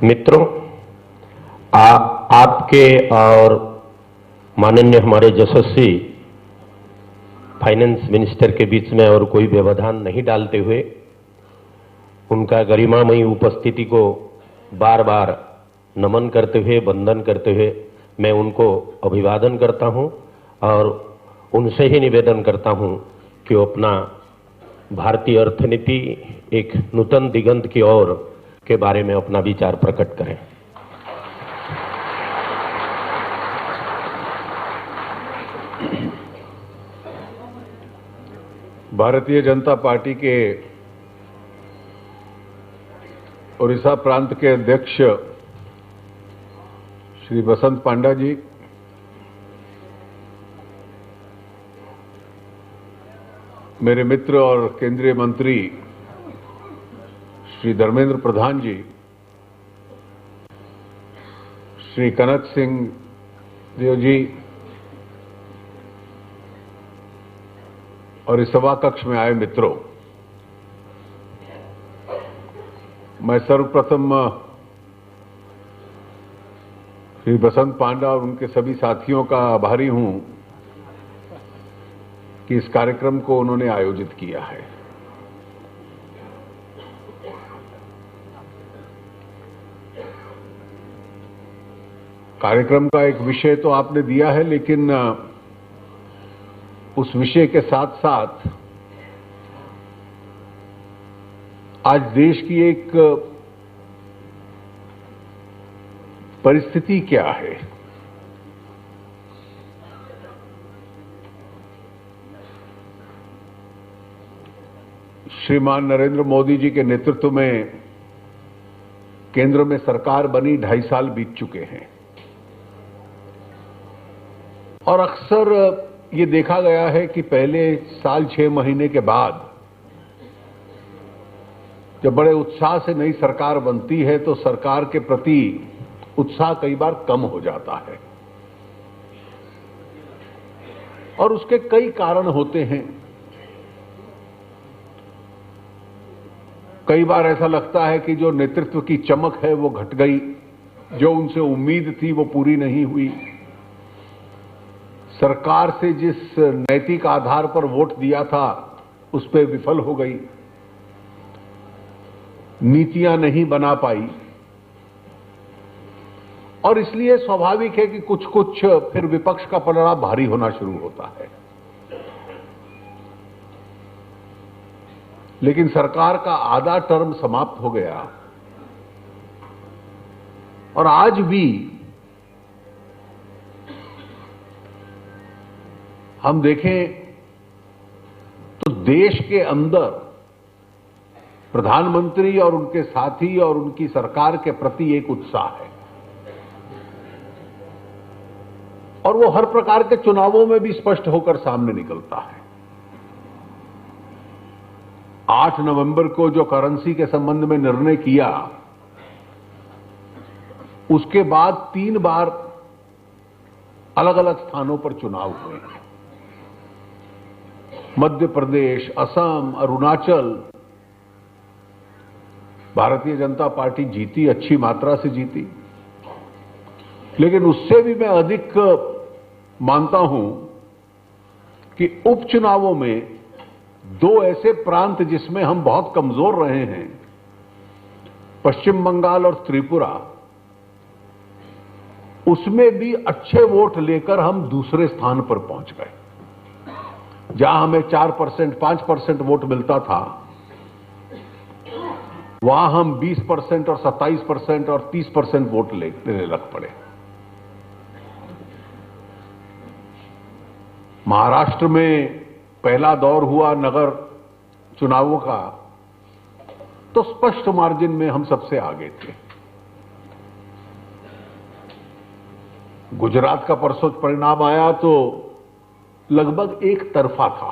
मित्रों, आपके और माननीय हमारे यशस्वी फाइनेंस मिनिस्टर के बीच में और कोई व्यवधान नहीं डालते हुए उनका गरिमामयी उपस्थिति को बार बार नमन करते हुए, वंदन करते हुए मैं उनको अभिवादन करता हूं और उनसे ही निवेदन करता हूं कि वो अपना भारतीय अर्थनीति एक नूतन दिगंत की ओर के बारे में अपना विचार प्रकट करें। भारतीय जनता पार्टी के उड़ीसा प्रांत के अध्यक्ष श्री बसंत पांडा जी, मेरे मित्र और केंद्रीय मंत्री श्री धर्मेंद्र प्रधान जी, श्री कनक सिंह देव जी और इस सभा कक्ष में आए मित्रों, मैं सर्वप्रथम श्री बसंत पांडा और उनके सभी साथियों का आभारी हूं कि इस कार्यक्रम को उन्होंने आयोजित किया है। कार्यक्रम का एक विषय तो आपने दिया है, लेकिन उस विषय के साथ साथ आज देश की एक परिस्थिति क्या है, श्रीमान नरेंद्र मोदी जी के नेतृत्व में केंद्र में सरकार बनी 2.5 साल बीत चुके हैं और अक्सर ये देखा गया है कि पहले साल 6 महीने के बाद जब बड़े उत्साह से नई सरकार बनती है तो सरकार के प्रति उत्साह कई बार कम हो जाता है और उसके कई कारण होते हैं। कई बार ऐसा लगता है कि जो नेतृत्व की चमक है वो घट गई, जो उनसे उम्मीद थी वो पूरी नहीं हुई, सरकार से जिस नैतिक आधार पर वोट दिया था उस पर विफल हो गई, नीतियां नहीं बना पाई और इसलिए स्वाभाविक है कि कुछ कुछ फिर विपक्ष का पलड़ा भारी होना शुरू होता है। लेकिन सरकार का आधा टर्म समाप्त हो गया और आज भी हम देखें तो देश के अंदर प्रधानमंत्री और उनके साथी और उनकी सरकार के प्रति एक उत्साह है और वो हर प्रकार के चुनावों में भी स्पष्ट होकर सामने निकलता है। 8 नवंबर को जो करेंसी के संबंध में निर्णय किया, उसके बाद 3 बार अलग अलग स्थानों पर चुनाव हुए हैं। मध्य प्रदेश, असम, अरुणाचल, भारतीय जनता पार्टी जीती, अच्छी मात्रा से जीती, लेकिन उससे भी मैं अधिक मानता हूं कि उपचुनावों में 2 ऐसे प्रांत जिसमें हम बहुत कमजोर रहे हैं, पश्चिम बंगाल और त्रिपुरा, उसमें भी अच्छे वोट लेकर हम दूसरे स्थान पर पहुंच गए। जहां हमें 4%, 5% वोट मिलता था, वहां हम 20% और 27% और 30% वोट लेने लग पड़े। महाराष्ट्र में पहला दौर हुआ नगर चुनावों का, तो स्पष्ट मार्जिन में हम सबसे आगे थे। गुजरात का परसों परिणाम आया तो लगभग एक तरफा था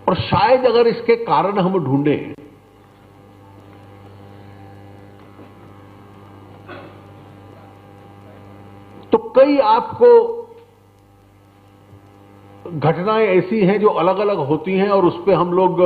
और शायद अगर इसके कारण हम ढूंढें तो कई आपको घटनाएं ऐसी हैं जो अलग अलग होती हैं और उस पर हम लोग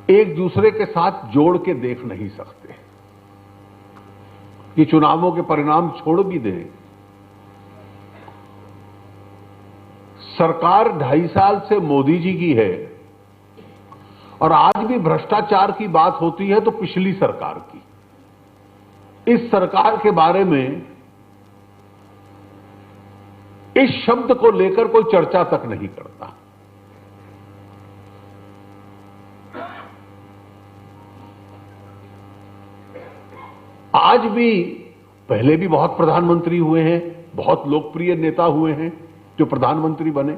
एक दूसरे के साथ जोड़ के देख नहीं सकते। ये चुनावों के परिणाम छोड़ भी दें, सरकार 2.5 साल से मोदी जी की है और आज भी भ्रष्टाचार की बात होती है तो पिछली सरकार की। इस सरकार के बारे में इस शब्द को लेकर कोई चर्चा तक नहीं करता। आज भी, पहले भी बहुत प्रधानमंत्री हुए हैं, बहुत लोकप्रिय नेता हुए हैं जो प्रधानमंत्री बने।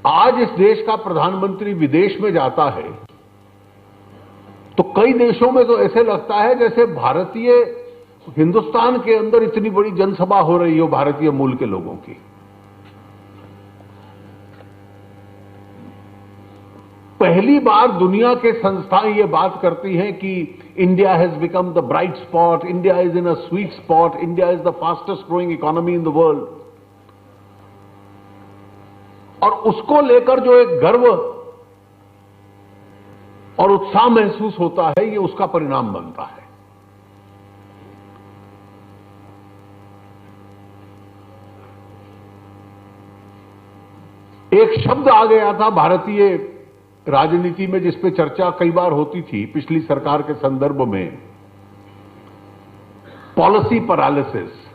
आज इस देश का प्रधानमंत्री विदेश में जाता है तो कई देशों में तो ऐसे लगता है जैसे भारतीय हिंदुस्तान के अंदर इतनी बड़ी जनसभा हो रही हो भारतीय मूल के लोगों की। पहली बार दुनिया के संस्थाएं ये बात करती हैं कि India has become the bright spot, India is in a sweet spot, India is the fastest growing economy in the world. और उसको लेकर जो एक गर्व और उत्साह महसूस होता है, ये उसका परिणाम बनता है। एक शब्द आ गया था भारतीय राजनीति में जिस पे चर्चा कई बार होती थी पिछली सरकार के संदर्भ में, पॉलिसी पैरालिसिस।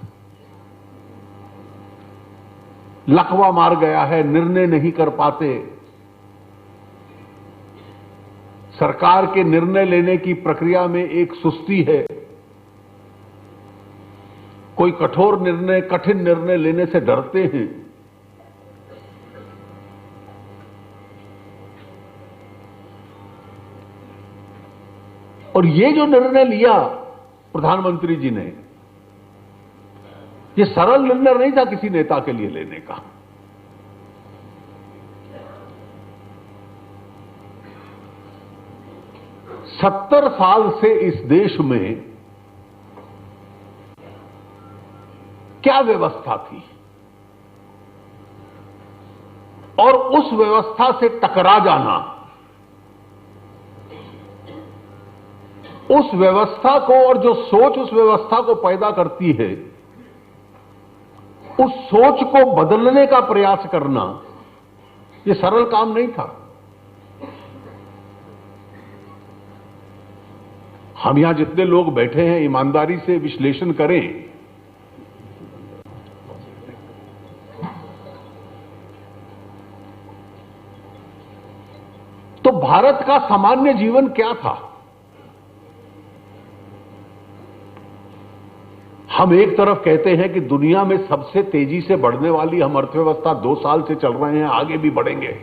लकवा मार गया है, निर्णय नहीं कर पाते, सरकार के निर्णय लेने की प्रक्रिया में एक सुस्ती है, कोई कठोर निर्णय, कठिन निर्णय लेने से डरते हैं। और ये जो निर्णय लिया प्रधानमंत्री जी ने, ये सरल निर्णय नहीं था किसी नेता के लिए लेने का। सत्तर साल से इस देश में क्या व्यवस्था थी और उस व्यवस्था से टकरा जाना, उस व्यवस्था को और जो सोच उस व्यवस्था को पैदा करती है, उस सोच को बदलने का प्रयास करना, यह सरल काम नहीं था। हम यहां जितने लोग बैठे हैं ईमानदारी से विश्लेषण करें तो भारत का सामान्य जीवन क्या था। हम एक तरफ कहते हैं कि दुनिया में सबसे तेजी से बढ़ने वाली हम अर्थव्यवस्था 2 साल से चल रहे हैं, आगे भी बढ़ेंगे।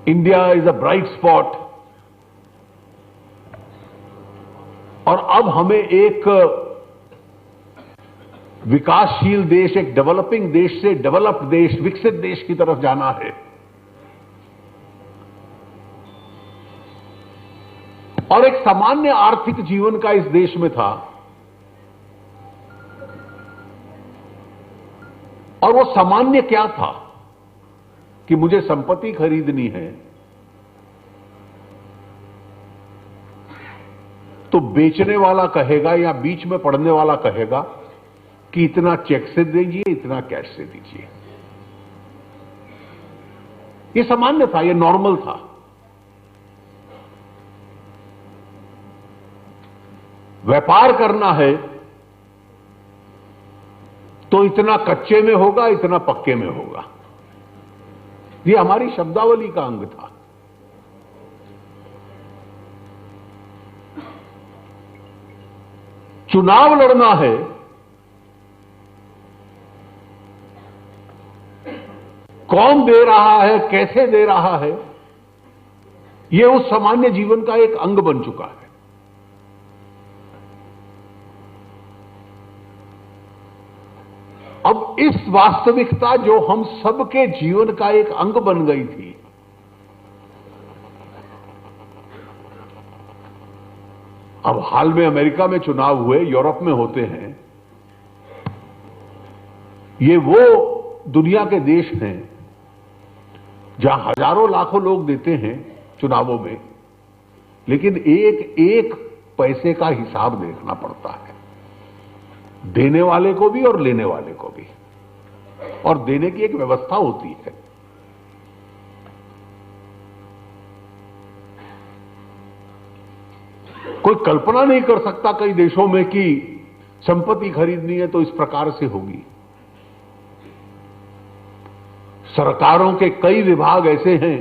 India is a bright spot. और अब हमें एक विकासशील देश, एक डेवलपिंग देश से डेवलप्ड देश, विकसित देश की तरफ जाना है। और एक सामान्य आर्थिक जीवन का इस देश में था। और वो सामान्य क्या था कि मुझे संपत्ति खरीदनी है तो बेचने वाला कहेगा या बीच में पड़ने वाला कहेगा कि इतना चेक से दीजिए, इतना कैश से दीजिए। ये सामान्य था, ये नॉर्मल था। व्यापार करना है तो इतना कच्चे में होगा, इतना पक्के में होगा। ये हमारी शब्दावली का अंग था। चुनाव लड़ना है कौन दे रहा है, कैसे दे रहा है, यह उस सामान्य जीवन का एक अंग बन चुका है। अब इस वास्तविकता जो हम सबके जीवन का एक अंग बन गई थी, अब हाल में अमेरिका में चुनाव हुए, यूरोप में होते हैं, ये वो दुनिया के देश हैं जहां हजारों लाखों लोग देते हैं चुनावों में, लेकिन एक एक पैसे का हिसाब देखना पड़ता है, देने वाले को भी और लेने वाले को भी, और देने की एक व्यवस्था होती है। कोई कल्पना नहीं कर सकता कई देशों में कि संपत्ति खरीदनी है तो इस प्रकार से होगी। सरकारों के कई विभाग ऐसे हैं,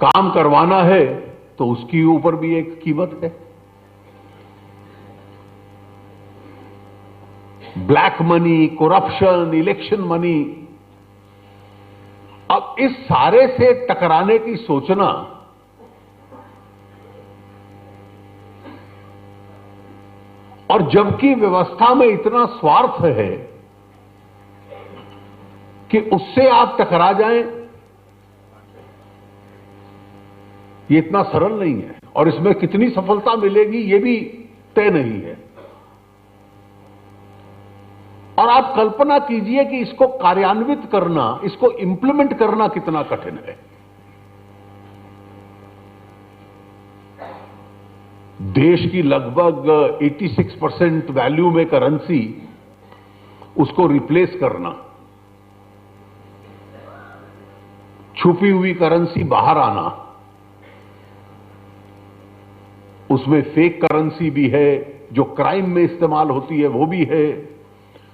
काम करवाना है तो उसके ऊपर भी एक कीमत है। Black money, corruption, election money, अब इस सारे से टकराने की सोचना और जबकि व्यवस्था में इतना स्वार्थ है कि उससे आप टकरा जाएं, ये इतना सरल नहीं है, और इसमें कितनी सफलता मिलेगी ये भी तय नहीं है। और आप कल्पना कीजिए कि इसको कार्यान्वित करना, इसको इंप्लीमेंट करना कितना कठिन है। देश की लगभग 86% वैल्यू में करेंसी, उसको रिप्लेस करना, छुपी हुई करेंसी बाहर आना, उसमें फेक करेंसी भी है, जो क्राइम में इस्तेमाल होती है वो भी है,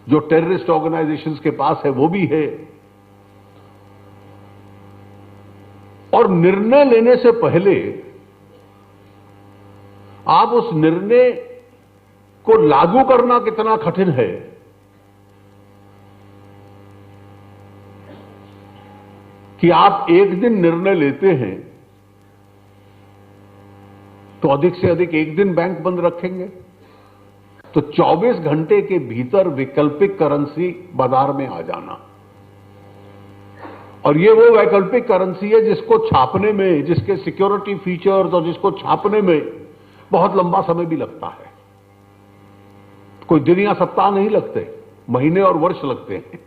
जो टेररिस्ट ऑर्गेनाइजेशंस के पास है वो भी है। और निर्णय लेने से पहले आप उस निर्णय को लागू करना कितना कठिन है, कि आप एक दिन निर्णय लेते हैं तो अधिक से अधिक एक दिन बैंक बंद रखेंगे, तो 24 घंटे के भीतर वैकल्पिक करेंसी बाजार में आ जाना। और ये वो वैकल्पिक करेंसी है जिसको छापने में, जिसके सिक्योरिटी फीचर्स और जिसको छापने में बहुत लंबा समय भी लगता है। कोई दिन या सप्ताह नहीं लगते, महीने और वर्ष लगते हैं।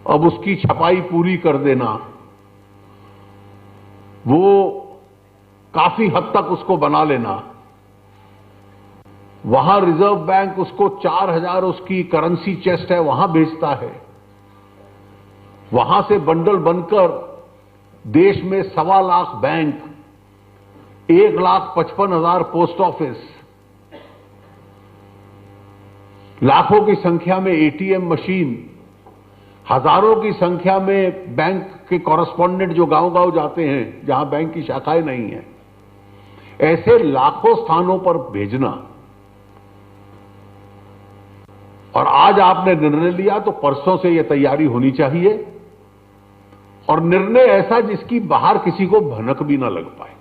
अब उसकी छपाई पूरी कर देना, वो काफी हद तक उसको बना लेना, वहां रिजर्व बैंक उसको 4000 उसकी करेंसी चेस्ट है वहां भेजता है, वहां से बंडल बनकर देश में 1.25 लाख बैंक, 1,55,000 पोस्ट ऑफिस, लाखों की संख्या में एटीएम मशीन, हजारों की संख्या में बैंक के कॉरेस्पॉन्डेंट जो गांव-गांव जाते हैं जहां बैंक की शाखाएं नहीं है, ऐसे लाखों स्थानों पर भेजना। और आज आपने निर्णय लिया तो परसों से यह तैयारी होनी चाहिए, और निर्णय ऐसा जिसकी बाहर किसी को भनक भी ना लग पाए।